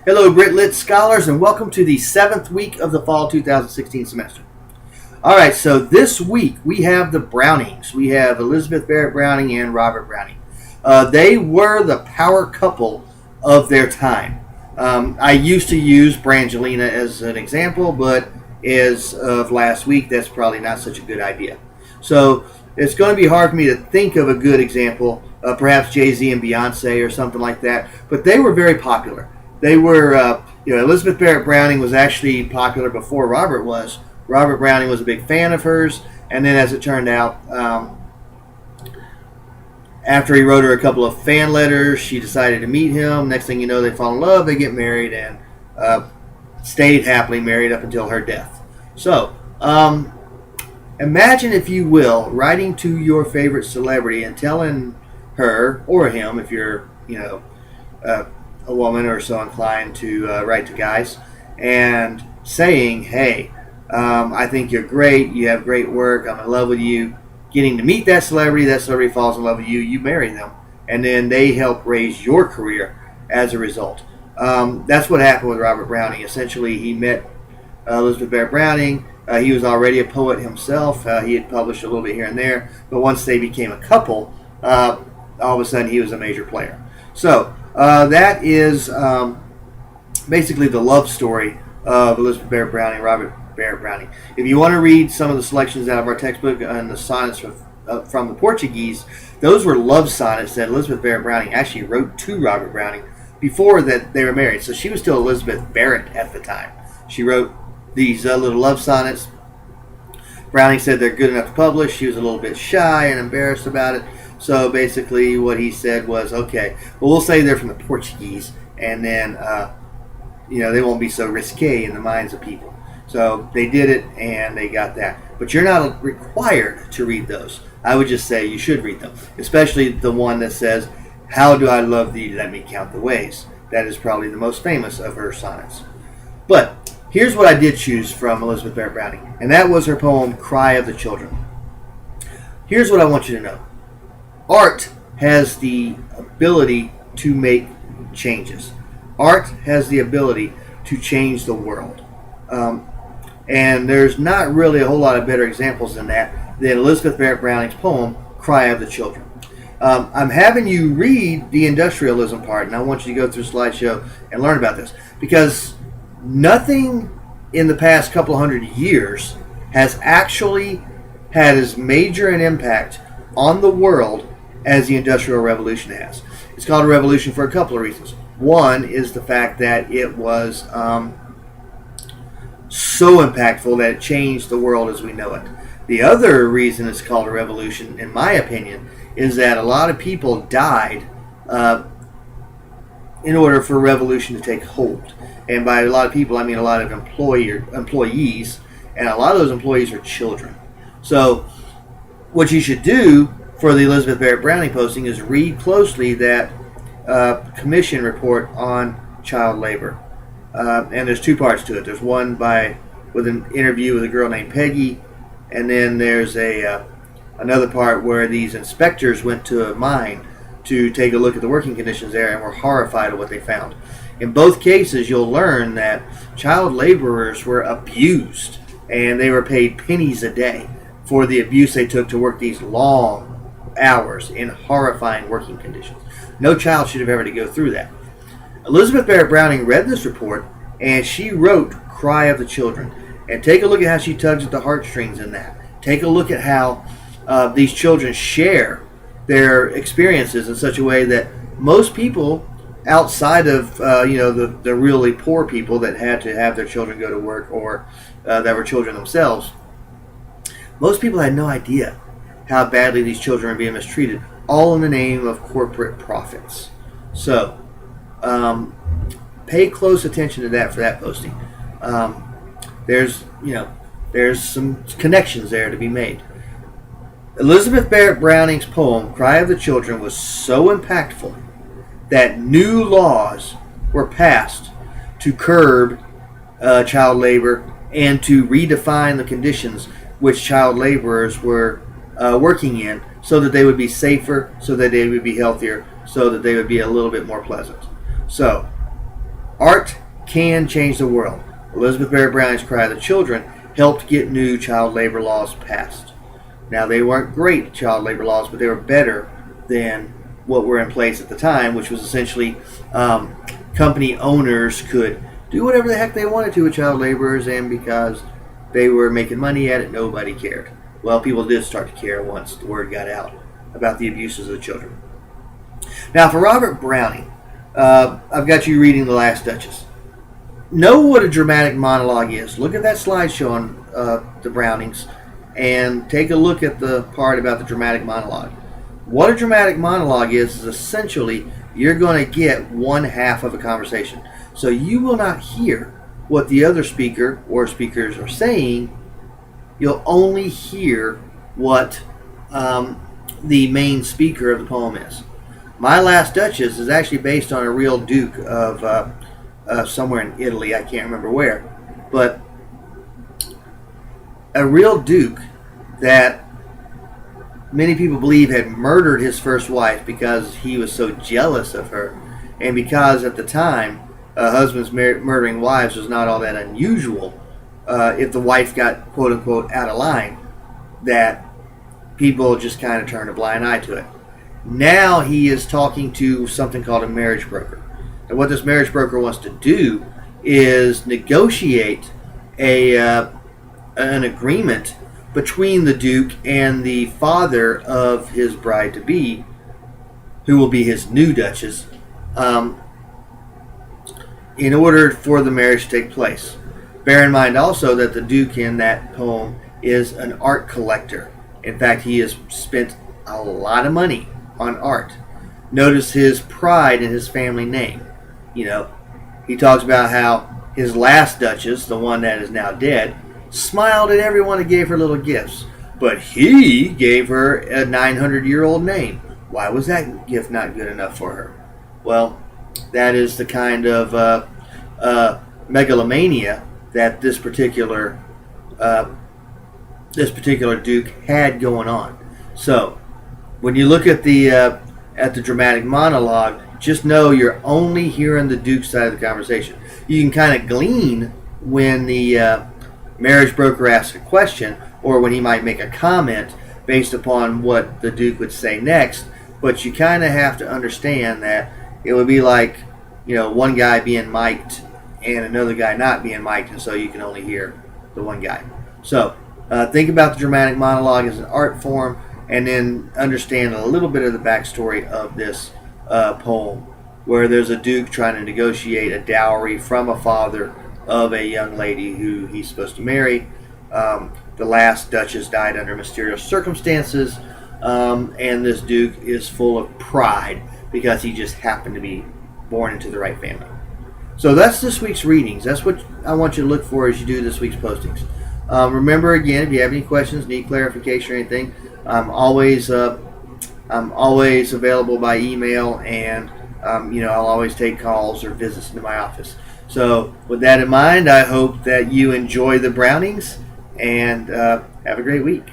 Hello, Grit Lit scholars, and welcome to the 7th week of the fall 2016 semester. All right, so this week we have the Brownings. We have Elizabeth Barrett Browning and Robert Browning. They were the power couple of their time. I used to use Brangelina as an example, but as of last week, that's probably not such a good idea. So it's going to be hard for me to think of a good example, perhaps Jay-Z and Beyonce or something like that, but they were very popular. They were, Elizabeth Barrett Browning was actually popular before Robert was. Robert Browning was a big fan of hers, and then as it turned out, after he wrote her a couple of fan letters, she decided to meet him. Next thing you know, they fall in love, they get married, and stayed happily married up until her death. So, imagine, if you will, writing to your favorite celebrity and telling her, or him, if you're, a woman or so inclined to write to guys, and saying, hey, I think you're great, you have great work, I'm in love with you, getting to meet that celebrity falls in love with you, you marry them, and then they help raise your career as a result. That's what happened with Robert Browning. Essentially, he met Elizabeth Barrett Browning. He was already a poet himself. He had published a little bit here and there, but once they became a couple, all of a sudden he was a major player. So, that is basically the love story of Elizabeth Barrett Browning, Robert Barrett Browning. If you want to read some of the selections out of our textbook and the sonnets from the Portuguese, those were love sonnets that Elizabeth Barrett Browning actually wrote to Robert Browning before that they were married. So she was still Elizabeth Barrett at the time. She wrote these little love sonnets. Browning said they're good enough to publish. She was a little bit shy and embarrassed about it. So basically what he said was, okay, well, we'll say they're from the Portuguese, and then, they won't be so risque in the minds of people. So they did it, and they got that. But you're not required to read those. I would just say you should read them, especially the one that says, how do I love thee, let me count the ways. That is probably the most famous of her sonnets. But here's what I did choose from Elizabeth Barrett Browning, and that was her poem, Cry of the Children. Here's what I want you to know. Art has the ability to make changes. Art has the ability to change the world. And there's not really a whole lot of better examples than that than Elizabeth Barrett Browning's poem, Cry of the Children. I'm having you read the industrialism part, and I want you to go through the slideshow and learn about this, because nothing in the past couple hundred years has actually had as major an impact on the world as the Industrial Revolution has. It's called a revolution for a couple of reasons. One is the fact that it was so impactful that it changed the world as we know it. The other reason it's called a revolution, in my opinion, is that a lot of people died in order for a revolution to take hold. And by a lot of people, I mean a lot of employees, and a lot of those employees are children. So what you should do for the Elizabeth Barrett Browning posting is read closely that commission report on child labor. And there's two parts to it. There's one with an interview with a girl named Peggy, and then there's another part where these inspectors went to a mine to take a look at the working conditions there and were horrified at what they found. In both cases, you'll learn that child laborers were abused, and they were paid pennies a day for the abuse they took to work these long hours in horrifying working conditions. No child should have ever to go through that. Elizabeth Barrett Browning read this report, and she wrote Cry of the Children. And take a look at how she tugs at the heartstrings in that. Take a look at how these children share their experiences in such a way that most people outside of the really poor people that had to have their children go to work, or that were children themselves, most people had no idea how badly these children are being mistreated, all in the name of corporate profits. So, pay close attention to that for that posting. There's some connections there to be made. Elizabeth Barrett Browning's poem, Cry of the Children, was so impactful that new laws were passed to curb child labor and to redefine the conditions which child laborers were working in, so that they would be safer, so that they would be healthier, so that they would be a little bit more pleasant. So, Art can change the world. Elizabeth Barrett Browning's Cry of the Children helped get new child labor laws passed. Now, they weren't great child labor laws, but they were better than what were in place at the time, which was essentially company owners could do whatever the heck they wanted to with child laborers, and because they were making money at it, nobody cared. Well, people did start to care once the word got out about the abuses of the children. Now, for Robert Browning, I've got you reading The Last Duchess. Know what a dramatic monologue is. Look at that slideshow on the Brownings and take a look at the part about the dramatic monologue. What a dramatic monologue is essentially you're going to get one half of a conversation. So you will not hear what the other speaker or speakers are saying. You'll only hear what the main speaker of the poem is. My Last Duchess is actually based on a real duke of somewhere in Italy. I can't remember where. But a real duke that many people believe had murdered his first wife because he was so jealous of her, and because at the time husbands murdering wives was not all that unusual. If the wife got quote unquote out of line, that people just kind of turned a blind eye to it. Now he is talking to something called a marriage broker, and what this marriage broker wants to do is negotiate an agreement between the Duke and the father of his bride-to-be, who will be his new Duchess, in order for the marriage to take place. Bear in mind also that the Duke in that poem is an art collector. In fact, he has spent a lot of money on art. Notice his pride in his family name. You know, he talks about how his last Duchess, the one that is now dead, smiled at everyone and gave her little gifts. But he gave her a 900-year-old name. Why was that gift not good enough for her? Well, that is the kind of megalomania that this particular Duke had going on. So, when you look at the dramatic monologue, just know you're only hearing the Duke's side of the conversation. You can kind of glean when the marriage broker asks a question, or when he might make a comment based upon what the Duke would say next, but you kind of have to understand that it would be like, you know, one guy being mic'd and another guy not being mic'd, and so you can only hear the one guy. So think about the dramatic monologue as an art form, and then understand a little bit of the backstory of this poem, where there's a Duke trying to negotiate a dowry from a father of a young lady who he's supposed to marry. The last Duchess died under mysterious circumstances, and this Duke is full of pride because he just happened to be born into the right family. So that's this week's readings. That's what I want you to look for as you do this week's postings. Remember, again, if you have any questions, need clarification or anything, I'm always available by email, and I'll always take calls or visits into my office. So with that in mind, I hope that you enjoy the Brownings, and have a great week.